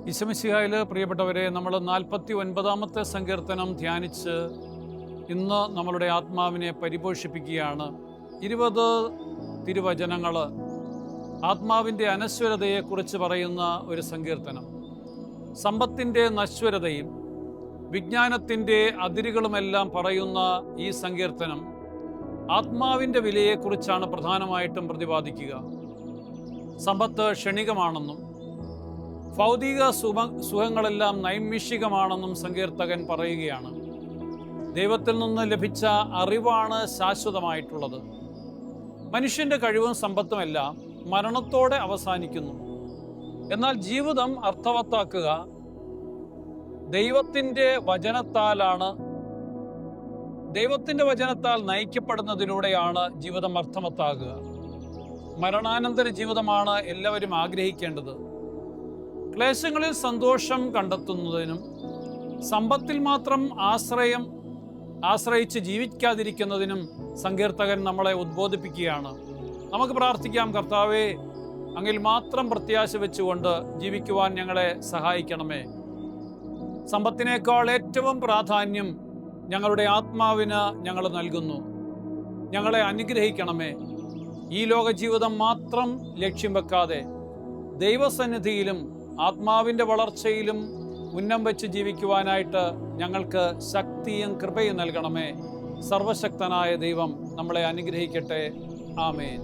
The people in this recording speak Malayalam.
ഈശോമിശിഹായിൽ പ്രിയപ്പെട്ടവരെ, നമ്മൾ 49-ാമത്തെ സങ്കീർത്തനം ധ്യാനിച്ച് ഇന്ന് നമ്മളുടെ ആത്മാവിനെ പരിപോഷിപ്പിക്കുകയാണ്. 20 തിരുവചനങ്ങൾ ആത്മാവിൻ്റെ അനശ്വരതയെക്കുറിച്ച് പറയുന്ന ഒരു സങ്കീർത്തനം. സമ്പത്തിൻ്റെ നശ്വരതയും വിജ്ഞാനത്തിൻ്റെ അതിരുകളുമെല്ലാം പറയുന്ന ഈ സങ്കീർത്തനം ആത്മാവിൻ്റെ വിലയെക്കുറിച്ചാണ് പ്രധാനമായിട്ടും പ്രതിപാദിക്കുക. സമ്പത്ത് ക്ഷണികമാണെന്നും ഭൗതിക സുഖങ്ങളെല്ലാം നൈമിഷികമാണെന്നും സങ്കീർത്തകൻ പറയുകയാണ്. ദൈവത്തിൽ നിന്ന് ലഭിച്ച അറിവാണ് ശാശ്വതമായിട്ടുള്ളത്. മനുഷ്യൻ്റെ കഴിവും സമ്പത്തുമെല്ലാം മരണത്തോടെ അവസാനിക്കുന്നു. എന്നാൽ ജീവിതം അർത്ഥവത്താക്കുക ദൈവത്തിൻ്റെ വചനത്താലാണ്. ദൈവത്തിൻ്റെ വചനത്താൽ നയിക്കപ്പെടുന്നതിലൂടെയാണ് ജീവിതം അർത്ഥവത്താകുക. മരണാനന്തര ജീവിതമാണ് എല്ലാവരും ആഗ്രഹിക്കേണ്ടത്. ക്ലേശങ്ങളിൽ സന്തോഷം കണ്ടെത്തുന്നതിനും സമ്പത്തിൽ മാത്രം ആശ്രയിച്ച് ജീവിക്കാതിരിക്കുന്നതിനും സങ്കീർത്തകൻ നമ്മളെ ഉദ്ബോധിപ്പിക്കുകയാണ്. നമുക്ക് പ്രാർത്ഥിക്കാം. കർത്താവേ, അങ്ങിൽ മാത്രം പ്രത്യാശ വെച്ചുകൊണ്ട് ജീവിക്കുവാൻ ഞങ്ങളെ സഹായിക്കണമേ. സമ്പത്തിനേക്കാൾ ഏറ്റവും പ്രാധാന്യം ഞങ്ങളുടെ ആത്മാവിന് ഞങ്ങൾ നൽകുന്നു. ഞങ്ങളെ അനുഗ്രഹിക്കണമേ. ഈ ലോക ജീവിതം മാത്രം ലക്ഷ്യം വെക്കാതെ ദൈവസന്നിധിയിലും ആത്മാവിൻ്റെ വളർച്ചയിലും ഉന്നം വെച്ച് ജീവിക്കുവാനായിട്ട് ഞങ്ങൾക്ക് ശക്തിയും കൃപയും നൽകണമേ. സർവശക്തനായ ദൈവം നമ്മളെ അനുഗ്രഹിക്കട്ടെ. ആമേൻ.